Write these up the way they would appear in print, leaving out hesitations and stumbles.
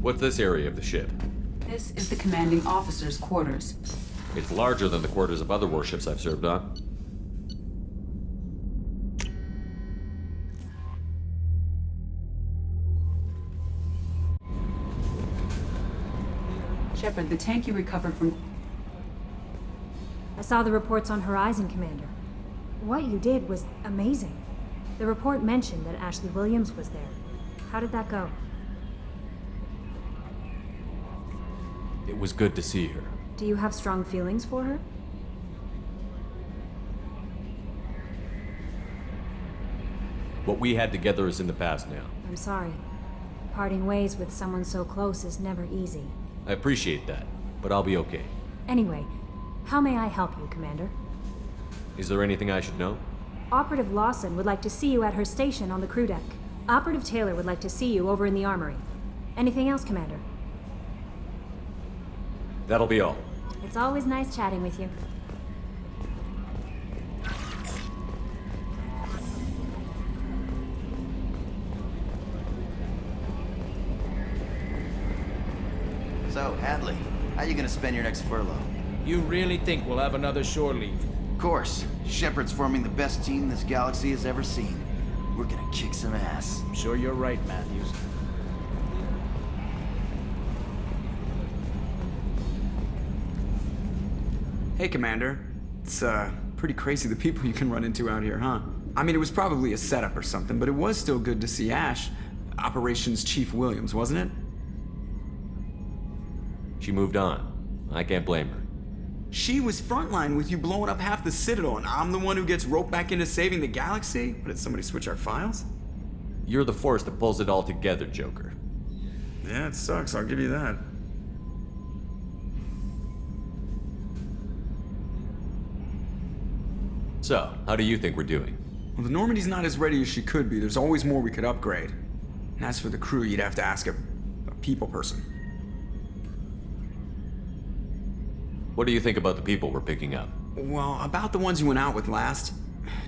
What's this area of the ship? This is the commanding officer's quarters. It's larger than the quarters of other warships I've served on. Shepard, the tank you recovered from... I saw the reports on Horizon, Commander. What you did was amazing. The report mentioned that Ashley Williams was there. How did that go? It was good to see her. Do you have strong feelings for her? What we had together is in the past now. I'm sorry. Parting ways with someone so close is never easy. I appreciate that, but I'll be okay. Anyway, how may I help you, Commander? Is there anything I should know? Operative Lawson would like to see you at her station on the crew deck. Operative Taylor would like to see you over in the armory. Anything else, Commander? That'll be all. It's always nice chatting with you. So, Hadley, how you gonna spend your next furlough? You really think we'll have another shore leave? Of course. Shepard's forming the best team this galaxy has ever seen. We're gonna kick some ass. I'm sure you're right, Matthews. Hey, Commander. It's, pretty crazy the people you can run into out here, huh? I mean, it was probably a setup or something, but it was still good to see Ash. Operations Chief Williams, wasn't it? She moved on. I can't blame her. She was frontline with you blowing up half the Citadel, and I'm the one who gets roped back into saving the galaxy? What, did somebody switch our files? You're the force that pulls it all together, Joker. Yeah, it sucks, I'll give you that. So, how do you think we're doing? Well, the Normandy's not as ready as she could be. There's always more we could upgrade. And as for the crew, you'd have to ask a people person. What do you think about the people we're picking up? Well, about the ones you went out with last.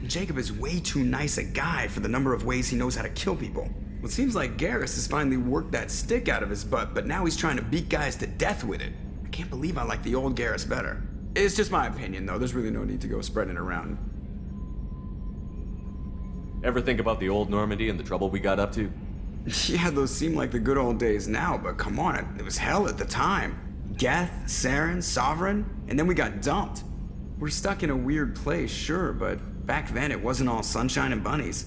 Jacob is way too nice a guy for the number of ways he knows how to kill people. Well, it seems like Garrus has finally worked that stick out of his butt, but now he's trying to beat guys to death with it. I can't believe I like the old Garrus better. It's just my opinion, though. There's really no need to go spreading it around. Ever think about the old Normandy and the trouble we got up to? Yeah, those seem like the good old days now, but come on, it was hell at the time. Geth, Saren, Sovereign, and then we got dumped. We're stuck in a weird place, sure, but back then it wasn't all sunshine and bunnies.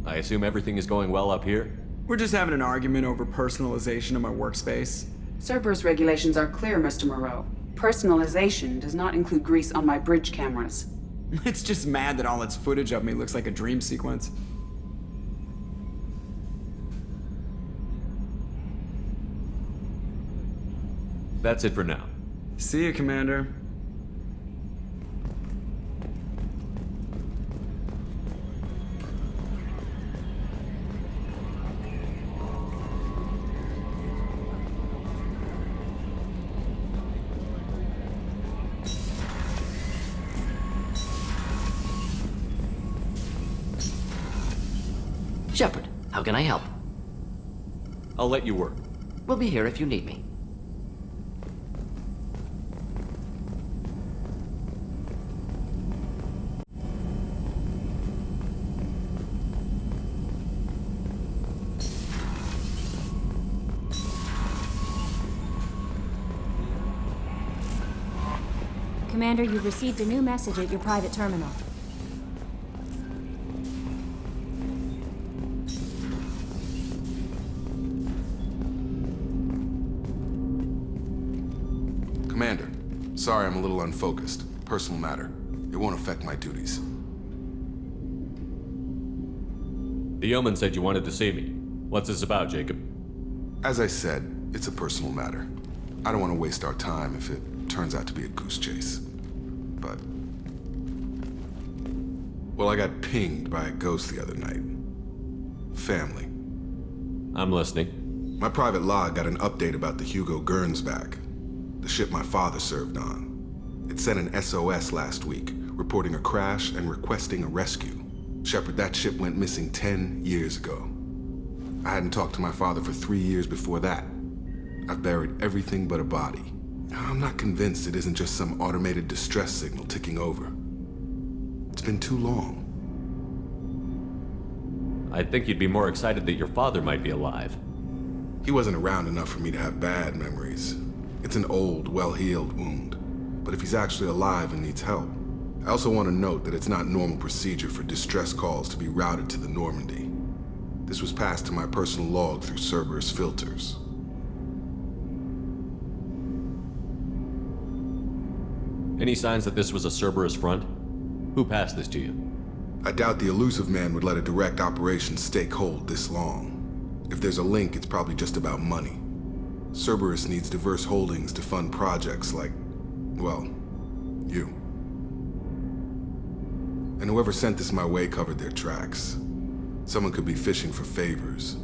I assume everything is going well up here? We're just having an argument over personalization of my workspace. Cerberus regulations are clear, Mr. Moreau. Personalization does not include grease on my bridge cameras. It's just mad that all its footage of me looks like a dream sequence. That's it for now. See you, Commander. Shepard, how can I help? I'll let you work. We'll be here if you need me. Commander, you've received a new message at your private terminal. Commander, sorry I'm a little unfocused. Personal matter. It won't affect my duties. The yeoman said you wanted to see me. What's this about, Jacob? As I said, it's a personal matter. I don't want to waste our time if it turns out to be a goose chase. But... well, I got pinged by a ghost the other night. Family. I'm listening. My private log got an update about the Hugo Gernsback, the ship my father served on. It sent an SOS last week, reporting a crash and requesting a rescue. Shepard, that ship went missing 10 years ago. I hadn't talked to my father for 3 years before that. I've buried everything but a body. I'm not convinced it isn't just some automated distress signal ticking over. It's been too long. I think you'd be more excited that your father might be alive. He wasn't around enough for me to have bad memories. It's an old, well-healed wound. But if he's actually alive and needs help, I also want to note that it's not normal procedure for distress calls to be routed to the Normandy. This was passed to my personal log through Cerberus filters. Any signs that this was a Cerberus front? Who passed this to you? I doubt the elusive man would let a direct operation stake hold this long. If there's a link, it's probably just about money. Cerberus needs diverse holdings to fund projects like, well, you. And whoever sent this my way covered their tracks. Someone could be fishing for favors,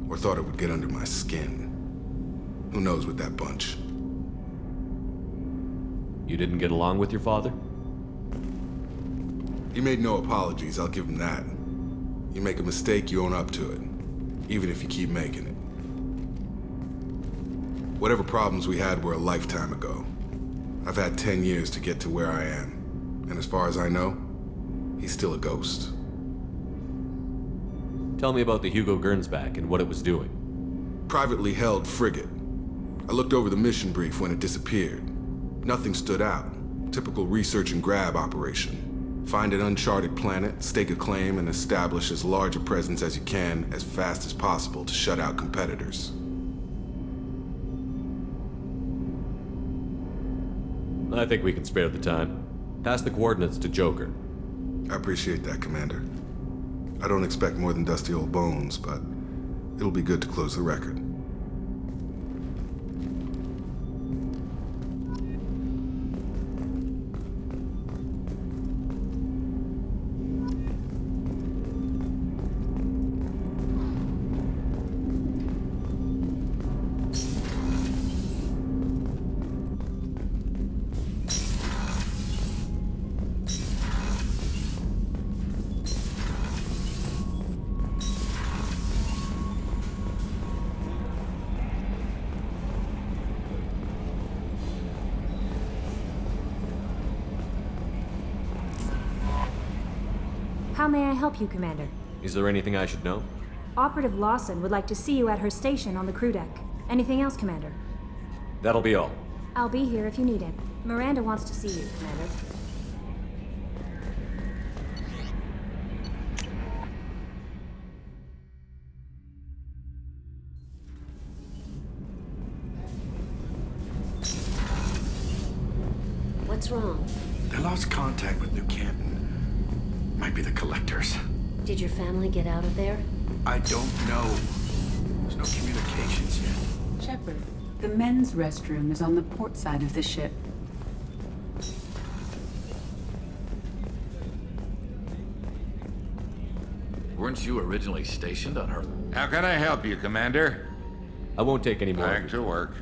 or thought it would get under my skin. Who knows with that bunch? You didn't get along with your father? He made no apologies, I'll give him that. You make a mistake, you own up to it, even if you keep making it. Whatever problems we had were a lifetime ago. I've had 10 years to get to where I am, and as far as I know, he's still a ghost. Tell me about the Hugo Gernsback and what it was doing. Privately held frigate. I looked over the mission brief when it disappeared. Nothing stood out. Typical research and grab operation. Find an uncharted planet, stake a claim, and establish as large a presence as you can as fast as possible to shut out competitors. I think we can spare the time. Pass the coordinates to Joker. I appreciate that, Commander. I don't expect more than dusty old bones, but it'll be good to close the record. How may I help you, Commander? Is there anything I should know? Operative Lawson would like to see you at her station on the crew deck. Anything else, Commander? That'll be all. I'll be here if you need it. Miranda wants to see you, Commander. What's wrong? They lost contact with New Canton. Might be the collectors. Did your family get out of there? I don't know. There's no communications yet. Shepard, the men's restroom is on the port side of the ship. Weren't you originally stationed on her? How can I help you, Commander? I won't take any more. Back to work.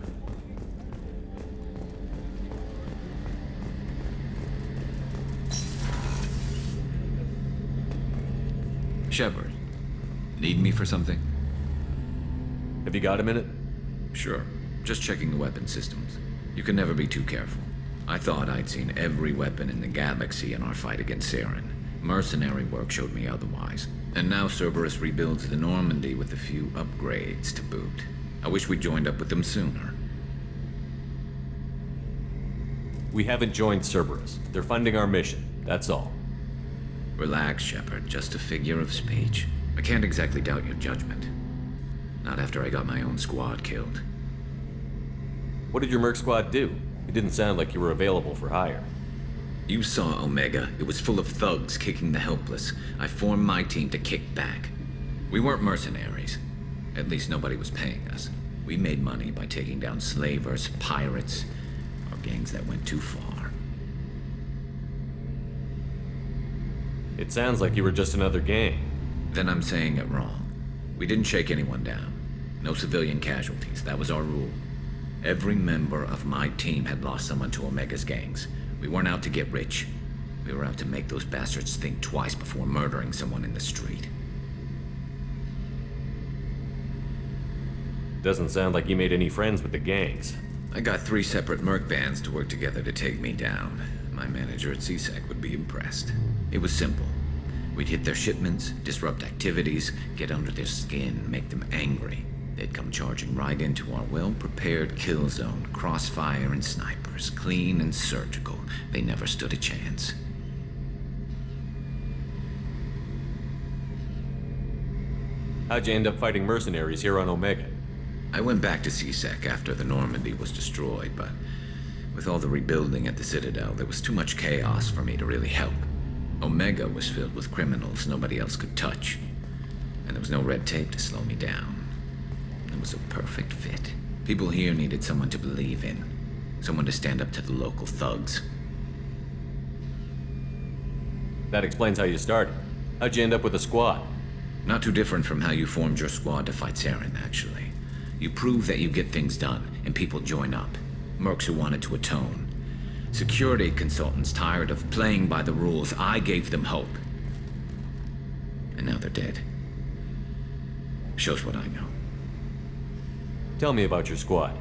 Shepard, need me for something? Have you got a minute? Sure. Just checking the weapon systems. You can never be too careful. I thought I'd seen every weapon in the galaxy in our fight against Saren. Mercenary work showed me otherwise. And now Cerberus rebuilds the Normandy with a few upgrades to boot. I wish we'd joined up with them sooner. We haven't joined Cerberus. They're funding our mission. That's all. Relax, Shepard. Just a figure of speech. I can't exactly doubt your judgment. Not after I got my own squad killed. What did your Merc squad do? It didn't sound like you were available for hire. You saw Omega. It was full of thugs kicking the helpless. I formed my team to kick back. We weren't mercenaries. At least nobody was paying us. We made money by taking down slavers, pirates, or gangs that went too far. It sounds like you were just another gang. Then I'm saying it wrong. We didn't shake anyone down. No civilian casualties. That was our rule. Every member of my team had lost someone to Omega's gangs. We weren't out to get rich. We were out to make those bastards think twice before murdering someone in the street. Doesn't sound like you made any friends with the gangs. I got 3 separate merc bands to work together to take me down. My manager at CSEC would be impressed. It was simple. We'd hit their shipments, disrupt activities, get under their skin, make them angry. They'd come charging right into our well-prepared kill zone, crossfire and snipers, clean and surgical. They never stood a chance. How'd you end up fighting mercenaries here on Omega? I went back to CSEC after the Normandy was destroyed, but with all the rebuilding at the Citadel, there was too much chaos for me to really help. Omega was filled with criminals nobody else could touch, and there was no red tape to slow me down. It was a perfect fit. People here needed someone to believe in, someone to stand up to the local thugs. That explains how you started. How'd you end up with a squad? Not too different from how you formed your squad to fight Saren, actually. You prove that you get things done, and people join up. Mercs who wanted to atone. Security consultants tired of playing by the rules. I gave them hope. And now they're dead. Shows what I know. Tell me about your squad.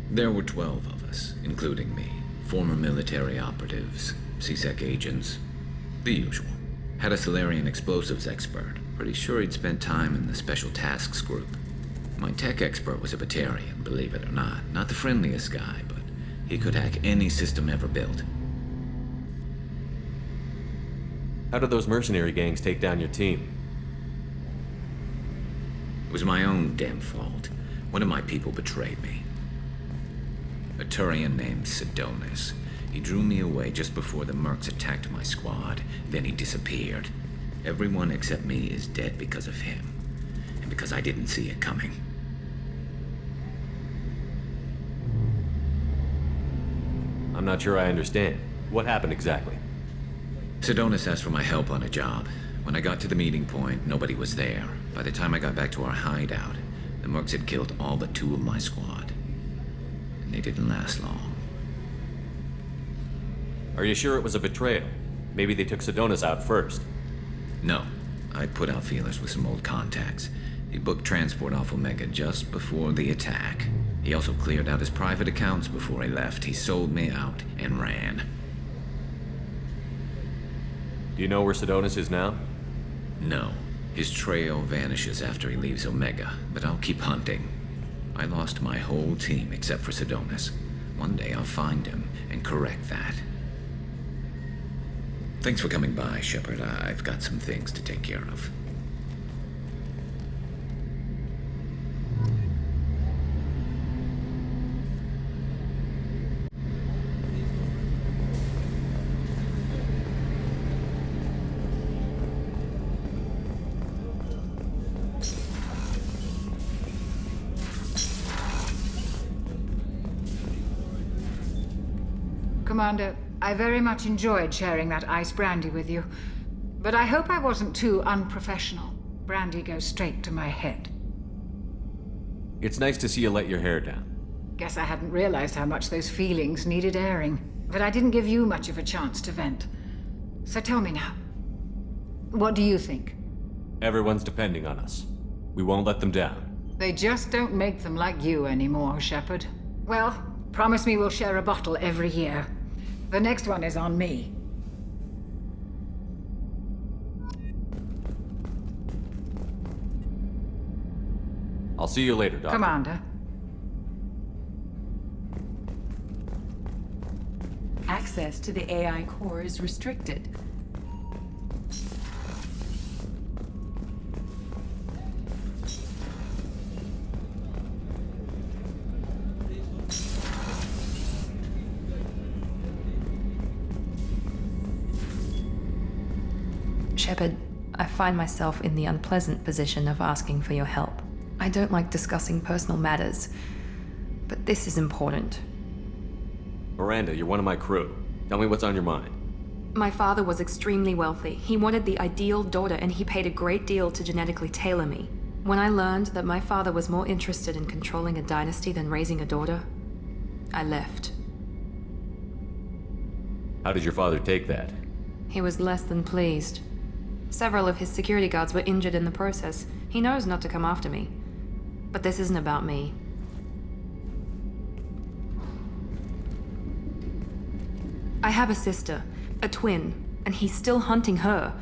There were 12 of us, including me. Former military operatives, CSEC agents, the usual. Had a Solarian explosives expert. Pretty sure he'd spent time in the Special Tasks group. My tech expert was a Batarian, believe it or not. Not the friendliest guy, but he could hack any system ever built. How did those mercenary gangs take down your team? It was my own damn fault. One of my people betrayed me. A Turian named Sidonis. He drew me away just before the mercs attacked my squad. Then he disappeared. Everyone except me is dead because of him. And because I didn't see it coming. I'm not sure I understand. What happened exactly? Sidonis asked for my help on a job. When I got to the meeting point, nobody was there. By the time I got back to our hideout, the mercs had killed all but 2 of my squad. And they didn't last long. Are you sure it was a betrayal? Maybe they took Sidonis out first. No. I put out feelers with some old contacts. He booked transport off Omega just before the attack. He also cleared out his private accounts before he left. He sold me out and ran. Do you know where Sidonis is now? No. His trail vanishes after he leaves Omega, but I'll keep hunting. I lost my whole team except for Sidonis. One day I'll find him and correct that. Thanks for coming by, Shepard. I've got some things to take care of. Commander, I very much enjoyed sharing that ice brandy with you. But I hope I wasn't too unprofessional. Brandy goes straight to my head. It's nice to see you let your hair down. Guess I hadn't realized how much those feelings needed airing. But I didn't give you much of a chance to vent. So tell me now. What do you think? Everyone's depending on us. We won't let them down. They just don't make them like you anymore, Shepard. Well, promise me we'll share a bottle every year. The next one is on me. I'll see you later, Doctor. Commander. Access to the AI core is restricted. Shepard, I find myself in the unpleasant position of asking for your help. I don't like discussing personal matters, but this is important. Miranda, you're one of my crew. Tell me what's on your mind. My father was extremely wealthy. He wanted the ideal daughter, and he paid a great deal to genetically tailor me. When I learned that my father was more interested in controlling a dynasty than raising a daughter, I left. How did your father take that? He was less than pleased. Several of his security guards were injured in the process. He knows not to come after me. But this isn't about me. I have a sister, a twin, and he's still hunting her.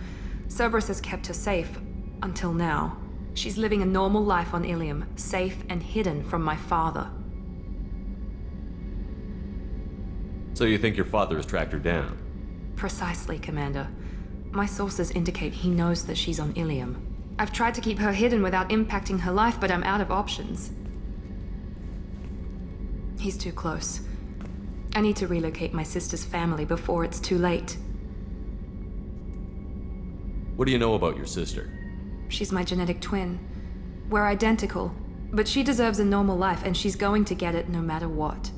Cerberus has kept her safe, until now. She's living a normal life on Ilium, safe and hidden from my father. So you think your father has tracked her down? Precisely, Commander. My sources indicate he knows that she's on Ilium. I've tried to keep her hidden without impacting her life, but I'm out of options. He's too close. I need to relocate my sister's family before it's too late. What do you know about your sister? She's my genetic twin. We're identical, but she deserves a normal life, and she's going to get it no matter what.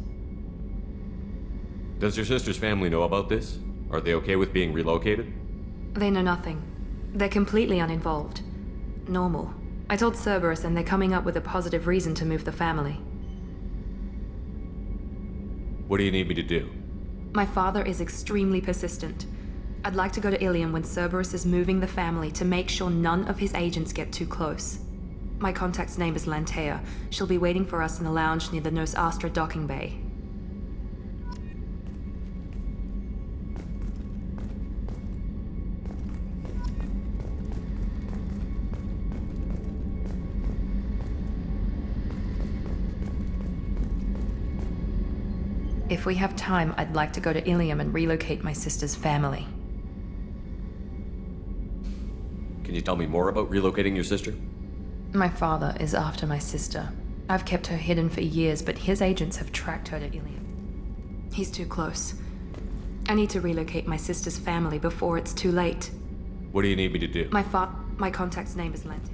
Does your sister's family know about this? Are they okay with being relocated? They know nothing. They're completely uninvolved. Normal. I told Cerberus, and they're coming up with a positive reason to move the family. What do you need me to do? My father is extremely persistent. I'd like to go to Ilium when Cerberus is moving the family to make sure none of his agents get too close. My contact's name is Lantea. She'll be waiting for us in the lounge near the Nos Astra docking bay. If we have time, I'd like to go to Ilium and relocate my sister's family. Can you tell me more about relocating your sister? My father is after my sister. I've kept her hidden for years, but his agents have tracked her to Ilium. He's too close. I need to relocate my sister's family before it's too late. What do you need me to do? My contact's name is Lantea.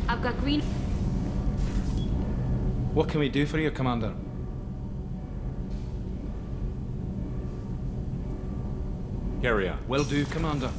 I've got green. What can we do for you, Commander? Carry on. Will do, Commander.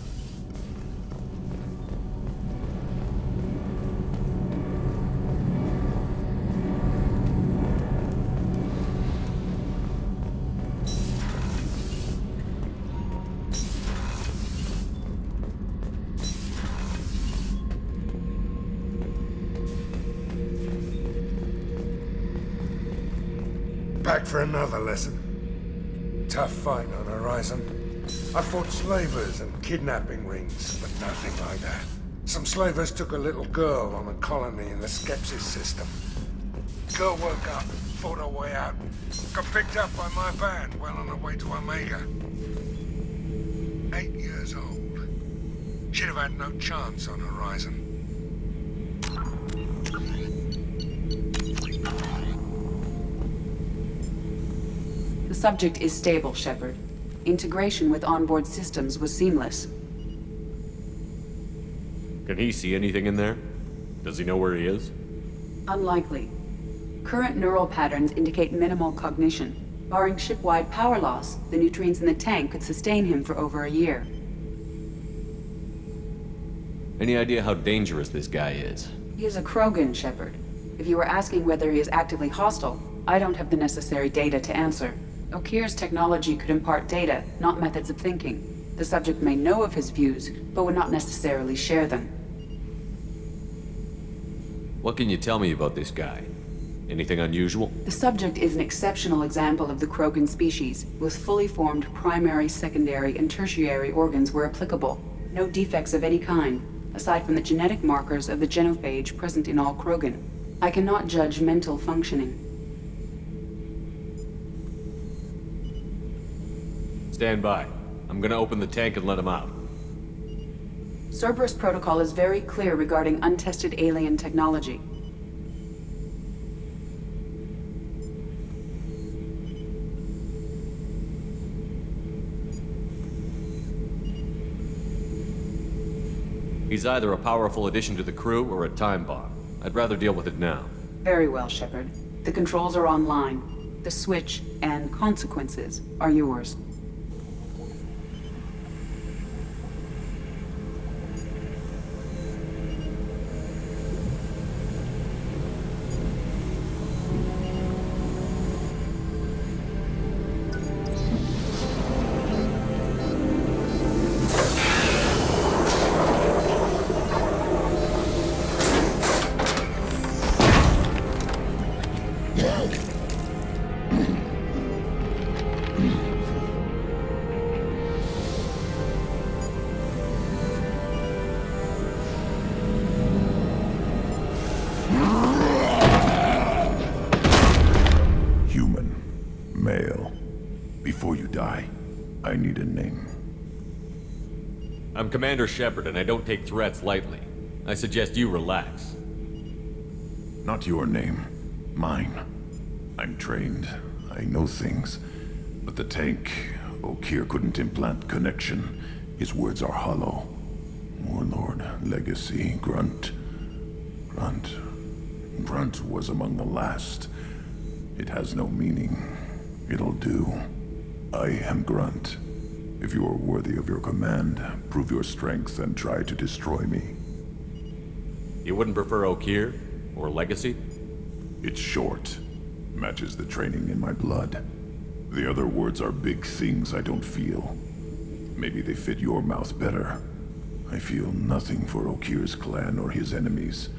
Back for another lesson. Tough fight on Horizon. I fought slavers and kidnapping rings, but nothing like that. Some slavers took a little girl on a colony in the Skepsis system. Girl woke up, fought her way out, got picked up by my band well on her way to Omega. 8 years old. She'd have had no chance on Horizon. The subject is stable, Shepard. Integration with onboard systems was seamless. Can he see anything in there? Does he know where he is? Unlikely. Current neural patterns indicate minimal cognition. Barring ship-wide power loss, the nutrients in the tank could sustain him for over a year. Any idea how dangerous this guy is? He is a Krogan, Shepard. If you were asking whether he is actively hostile, I don't have the necessary data to answer. Okir's technology could impart data, not methods of thinking. The subject may know of his views, but would not necessarily share them. What can you tell me about this guy? Anything unusual? The subject is an exceptional example of the Krogan species, with fully formed primary, secondary, and tertiary organs where applicable. No defects of any kind, aside from the genetic markers of the genophage present in all Krogan. I cannot judge mental functioning. Stand by. I'm gonna open the tank and let him out. Cerberus protocol is very clear regarding untested alien technology. He's either a powerful addition to the crew or a time bomb. I'd rather deal with it now. Very well, Shepard. The controls are online. The switch and consequences are yours. I need a name. I'm Commander Shepard, and I don't take threats lightly. I suggest you relax. Not your name. Mine. I'm trained. I know things. But the tank, Okeer couldn't implant connection. His words are hollow. Warlord, Legacy, Grunt. Grunt was among the last. It has no meaning. It'll do. I am Grunt. If you are worthy of your command, prove your strength and try to destroy me. You wouldn't prefer Okeer? Or Legacy? It's short. Matches the training in my blood. The other words are big things I don't feel. Maybe they fit your mouth better. I feel nothing for Okeer's clan or his enemies.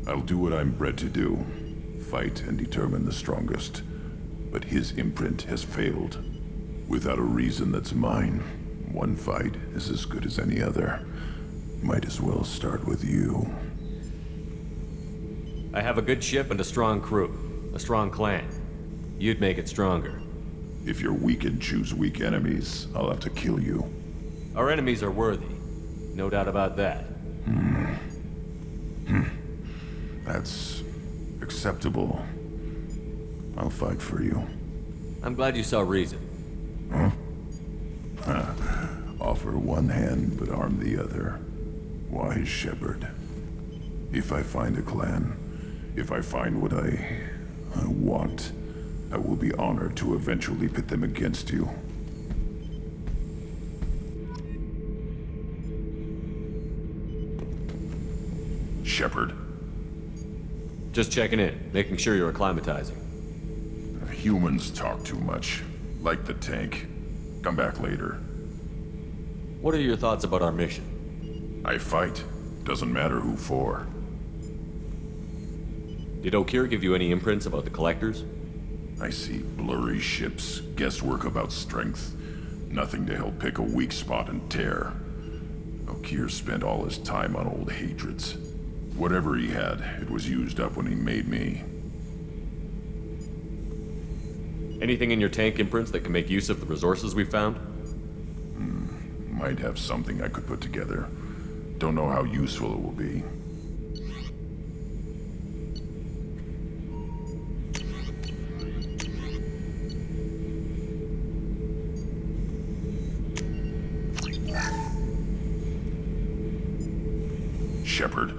I'll do what I'm bred to do. Fight and determine the strongest. But his imprint has failed. Without a reason that's mine, one fight is as good as any other. Might as well start with you. I have a good ship and a strong crew. A strong clan. You'd make it stronger. If you're weak and choose weak enemies, I'll have to kill you. Our enemies are worthy. No doubt about that. That's acceptable. I'll fight for you. I'm glad you saw reason. Huh? Offer one hand, but arm the other. Wise Shepard. If I find a clan, if I find what I want, I will be honored to eventually pit them against you. Shepard. Just checking in, making sure you're acclimatizing. Humans talk too much. Like the tank. Come back later. What are your thoughts about our mission? I fight. Doesn't matter who for. Did Okeer give you any imprints about the Collectors? I see blurry ships, guesswork about strength. Nothing to help pick a weak spot and tear. Okeer spent all his time on old hatreds. Whatever he had, it was used up when he made me. Anything in your tank imprints that can make use of the resources we found? Might have something I could put together. Don't know how useful it will be. Shepard.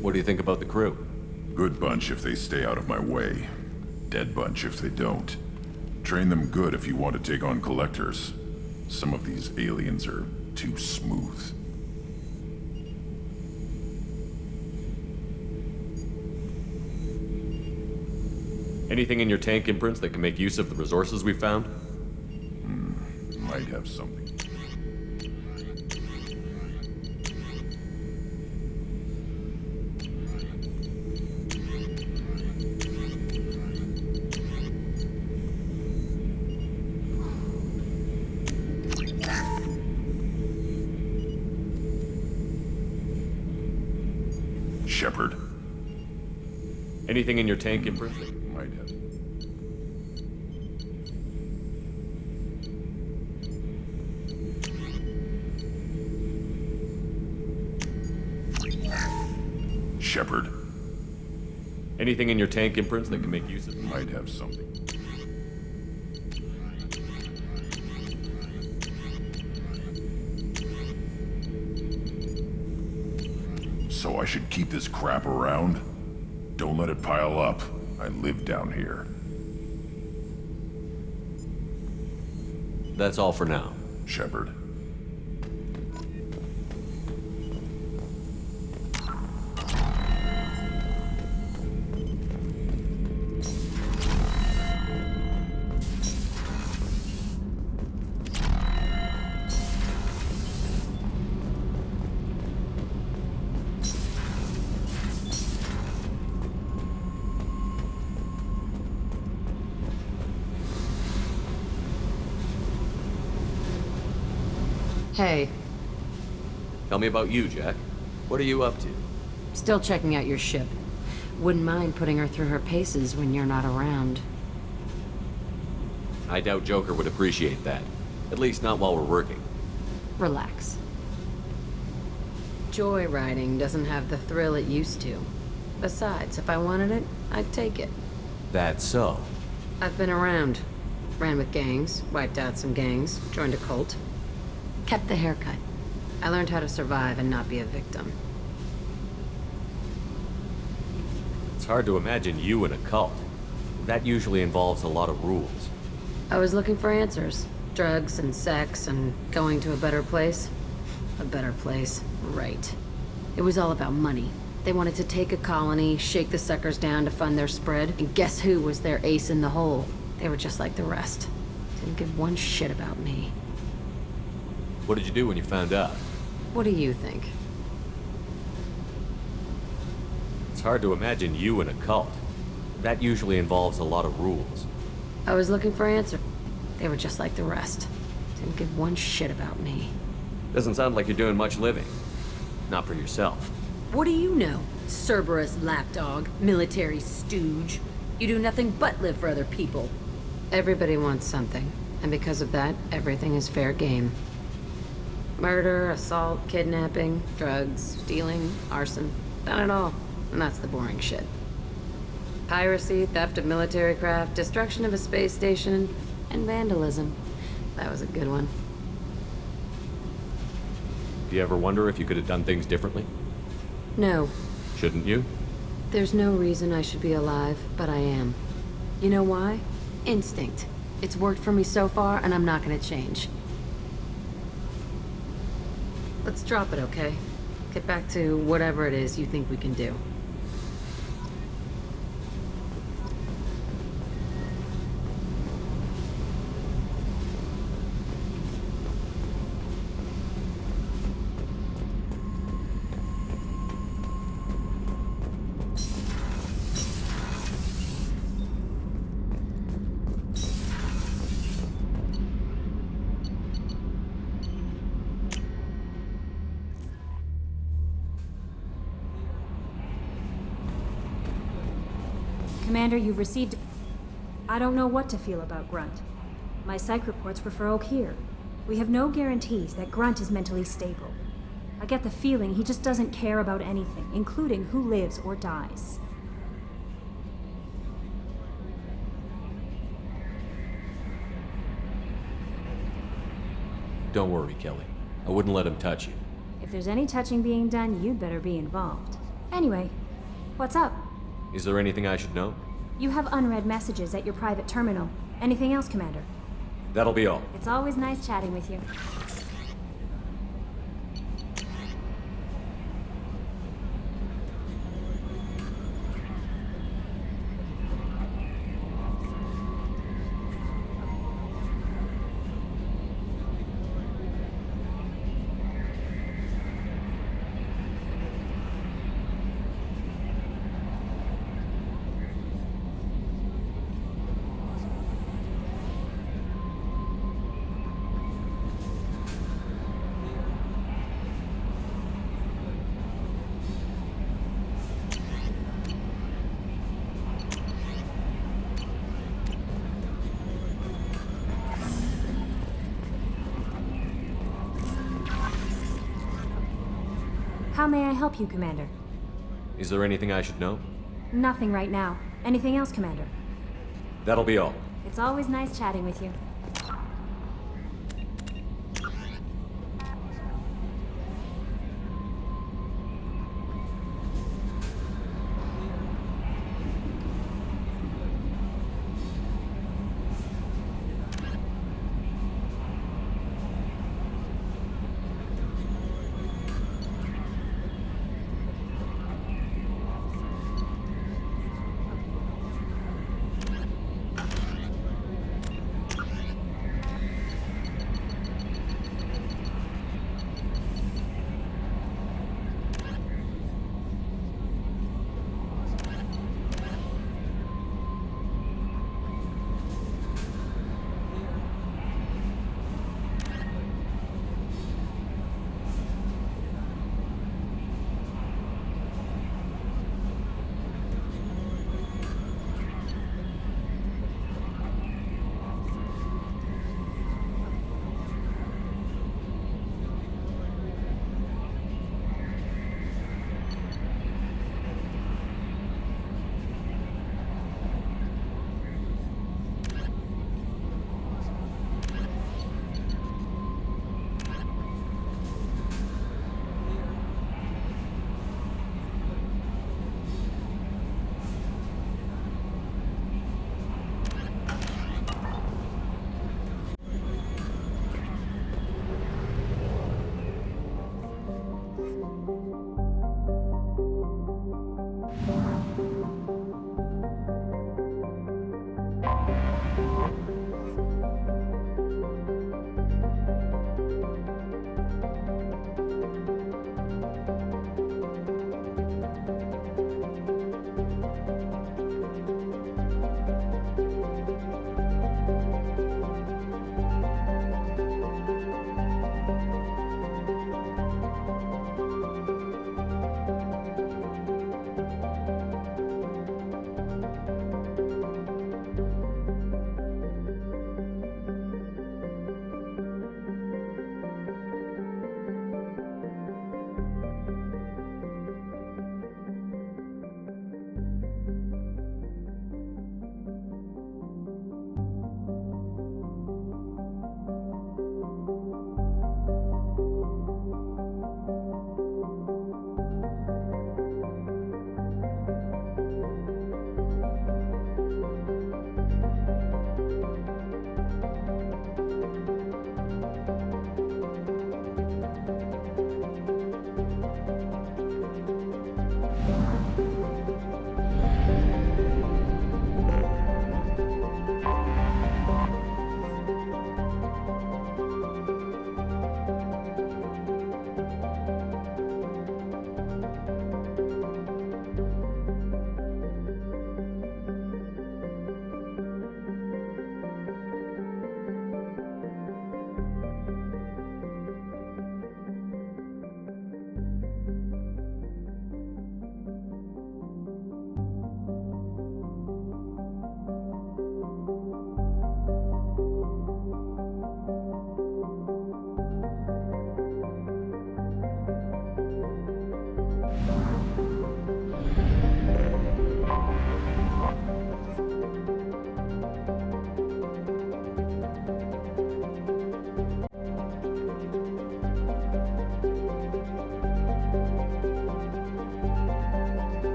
What do you think about the crew? Good bunch if they stay out of my way. Dead bunch if they don't. Train them good if you want to take on Collectors. Some of these aliens are too smooth. Anything in your tank imprints that can make use of the resources we found? Might have something. Shepard. Anything in your tank imprints that might have. Shepard. Anything in your tank imprints that can make use of might have something. So I should keep this crap around? Don't let it pile up. I live down here. That's all for now. Shepard. Hey, Tell me about you, Jack. What are you up to? still checking out your ship. Wouldn't mind putting her through her paces when you're not around. I doubt Joker would appreciate that. At least not while we're working. Relax. Joyriding doesn't have the thrill it used to. Besides, if I wanted it, I'd take it. That's so. I've been around. Ran with gangs, wiped out some gangs, joined a cult. Kept the haircut. I learned how to survive and not be a victim. It's hard to imagine you in a cult. That usually involves a lot of rules. I was looking for answers. Drugs and sex and going to a better place. A better place, right. It was all about money. They wanted to take a colony, shake the suckers down to fund their spread, and guess who was their ace in the hole? They were just like the rest. Didn't give one shit about me. What did you do when you found out? What do you think? It's hard to imagine you in a cult. That usually involves a lot of rules. I was looking for answers. They were just like the rest. Didn't give one shit about me. Doesn't sound like you're doing much living. Not for yourself. What do you know? Cerberus lapdog, military stooge. You do nothing but live for other people. Everybody wants something, and because of that, everything is fair game. Murder, assault, kidnapping, drugs, stealing, arson. Done it all. And that's the boring shit. Piracy, theft of military craft, destruction of a space station, and vandalism. That was a good one. Do you ever wonder if you could have done things differently? No. Shouldn't you? There's no reason I should be alive, but I am. You know why? Instinct. It's worked for me so far, and I'm not gonna change. Let's drop it, okay? Get back to whatever it is you think we can do. Commander, you've received... I don't know what to feel about Grunt. My psych reports refer Oak here. We have no guarantees that Grunt is mentally stable. I get the feeling he just doesn't care about anything, including who lives or dies. Don't worry, Kelly. I wouldn't let him touch you. If there's any touching being done, you'd better be involved. Anyway, what's up? Is there anything I should know? You have unread messages at your private terminal. Anything else, Commander? That'll be all. It's always nice chatting with you. How may I help you, Commander? Is there anything I should know? Nothing right now. Anything else, Commander? That'll be all. It's always nice chatting with you.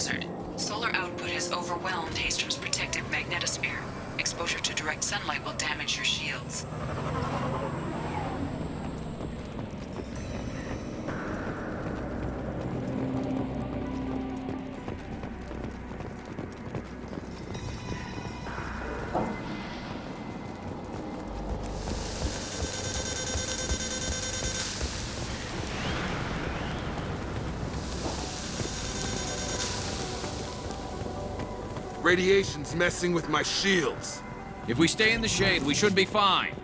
hazard. Solar output has overwhelmed Hastrom's protective magnetosphere. Exposure to direct sunlight will damage your shields. Radiation's messing with my shields. If we stay in the shade, we should be fine.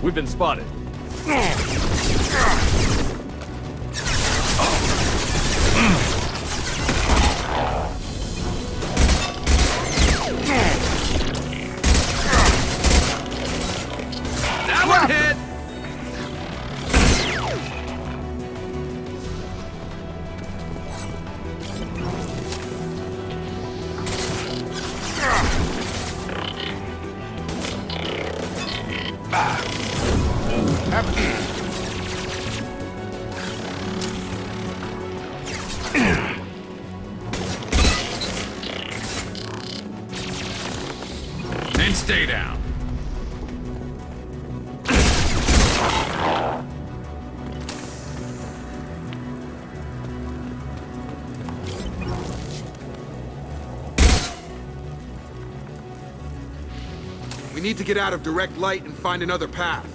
We've been spotted. That one hit! Then stay down. We need to get out of direct light and find another path.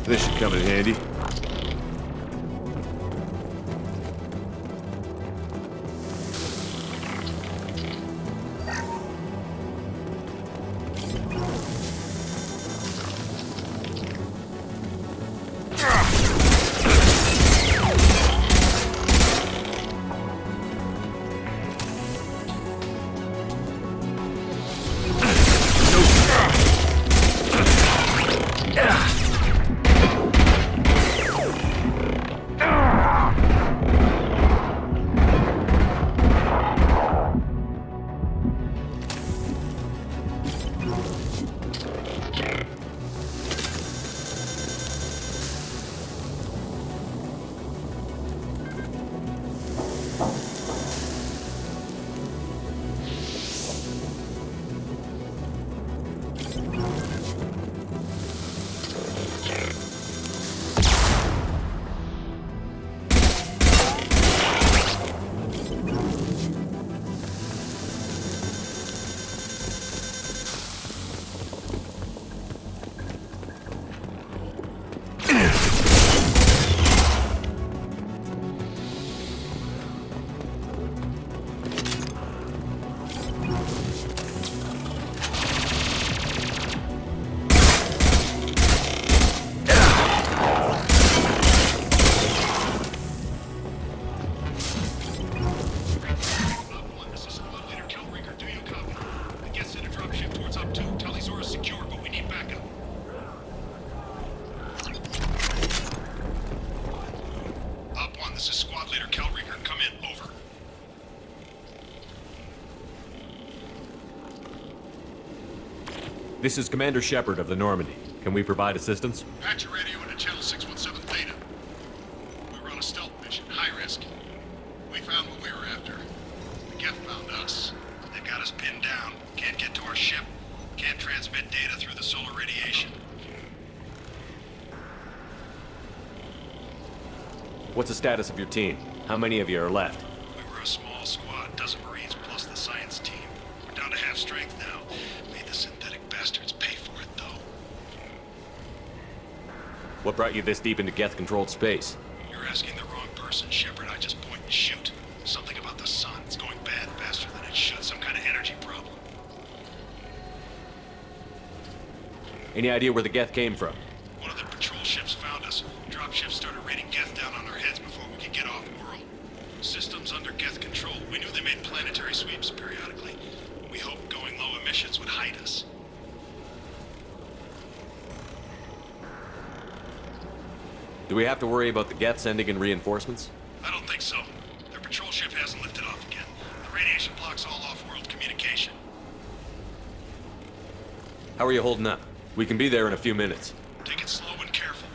This should come in handy. This is Commander Shepard of the Normandy. Can we provide assistance? Patch your radio into Channel 617 Theta. We were on a stealth mission, high risk. We found what we were after. The Geth found us. They've got us pinned down. Can't get to our ship. Can't transmit data through the solar radiation. What's the status of your team? How many of you are left? We were a small squad, dozen Marines plus the science team. We're down to half strength now. Made the synthetic bastards pay for it, though. What brought you this deep into Geth-controlled space? You're asking the wrong person, Shepard. I just point and shoot. Something about the sun. It's going bad faster than it should. Some kind of energy problem. Any idea where the Geth came from? One of the patrol ships found us. Dropships started raining Geth down on our heads before we could get off-world. Systems under Geth control. We knew they made planetary sweeps periodically. We hoped going low emissions would hide us. Do we have to worry about the Geth sending in reinforcements? I don't think so. Their patrol ship hasn't lifted off again. The radiation blocks all off-world communication. How are you holding up? We can be there in a few minutes. Take it slow and careful.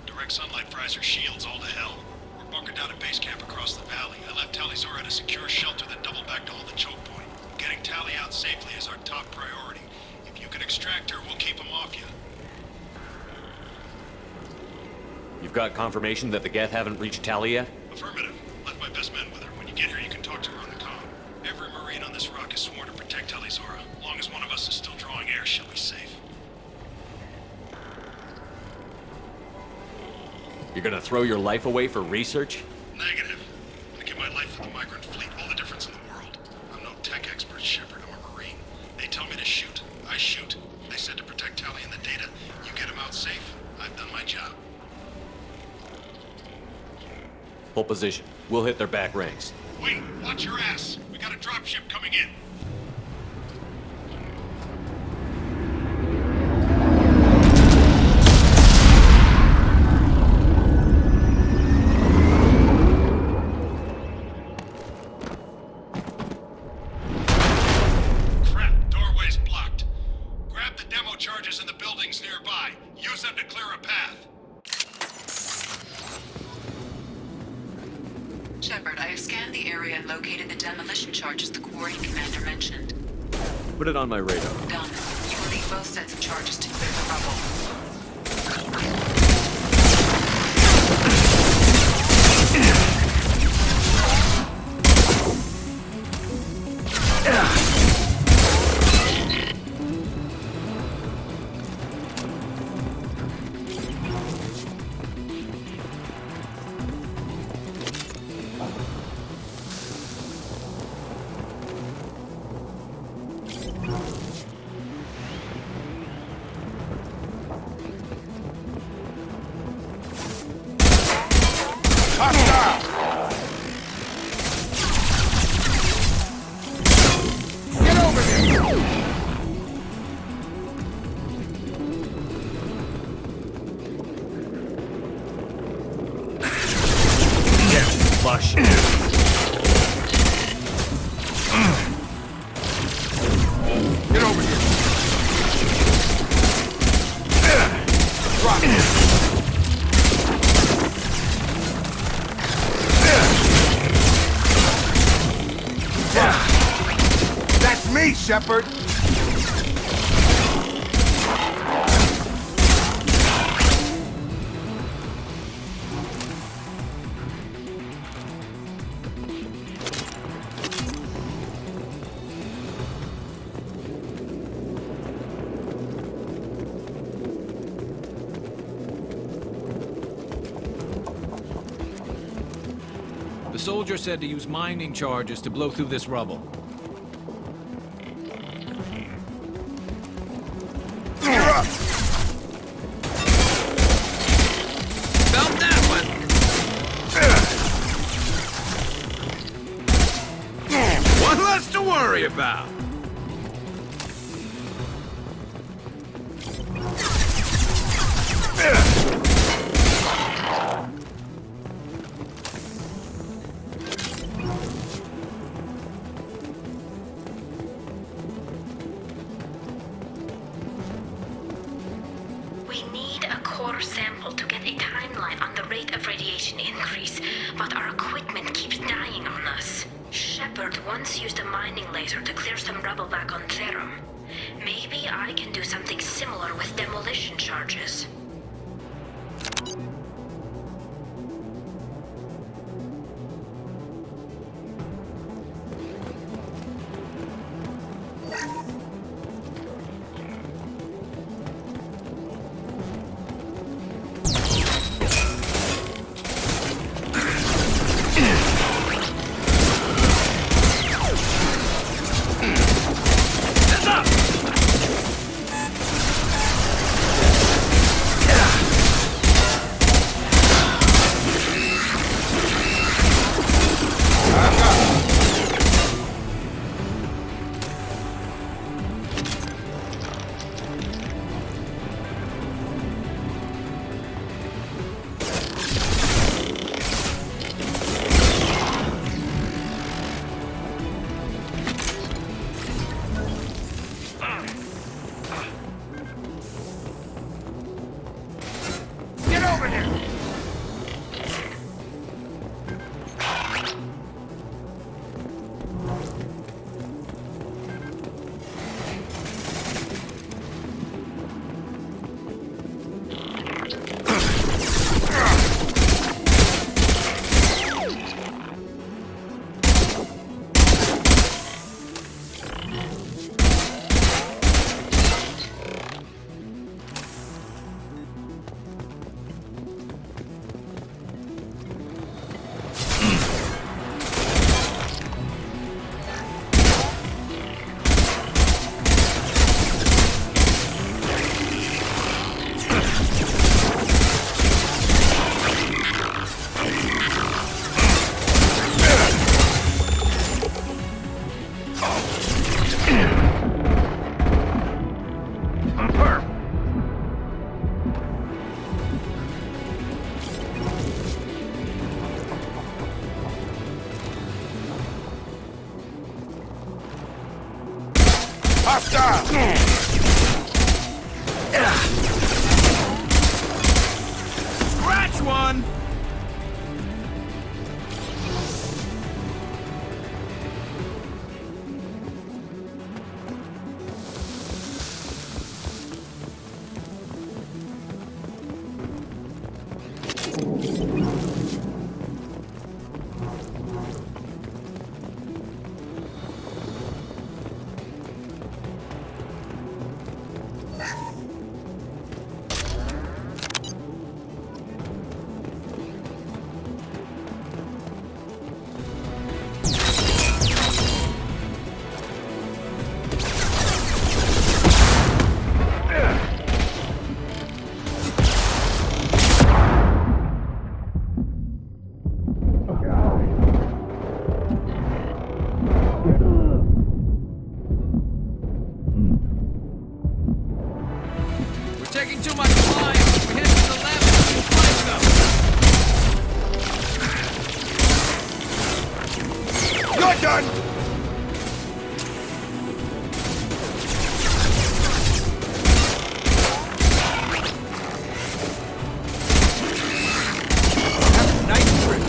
Direct sunlight fries our shields all to hell. We're bunkered down at base camp across the valley. I left Tali'Zorah at a secure shelter that doubled back to hold the choke point. Getting Tali out safely is our top priority. If you can extract her, we'll keep him off you. You've got confirmation that the Geth haven't reached Tali yet? Affirmative. Left my best men with her. When you get here, you can talk to her on the comm. Every Marine on this rock is sworn to protect Tali'Zorah. As long as one of us is still drawing air, she'll be safe. You're gonna throw your life away for research? Negative. I'm gonna give my life for the migrant fleet. All the difference in the world. I'm no tech expert, Shepard. I'm a Marine. They tell me to shoot. I shoot. They said to protect Tali and the data. You get them out safe. I've done my job. Hold position. We'll hit their back ranks. Wait, watch your ass. We got a dropship coming in. Crap, doorway's blocked. Grab the demo charges in the buildings nearby. Use them to clear a path. Shepard, I have scanned the area and located the demolition charges the quarry commander mentioned. Put it on my radar. Done. You will need both sets of charges to clear the rubble. Flush. Get over here. Drop it. That's me, Shepard. The soldier said to use mining charges to blow through this rubble. You're up. Felt that one! One less to worry about! our sample to get a timeline on the rate of radiation increase, but our equipment keeps dying on us. Shepard once used a mining laser to clear some rubble back on Therum. Maybe I can do something similar with demolition charges. Scratch one! Taking too much time. We head to the left and flank them. You're done! Nice trick.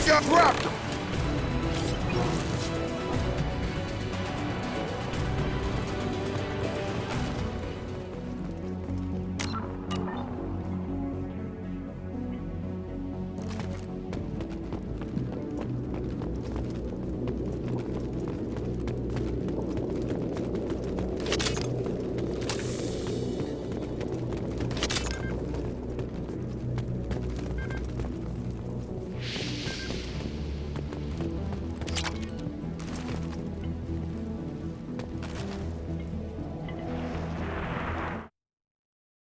You're wrapped!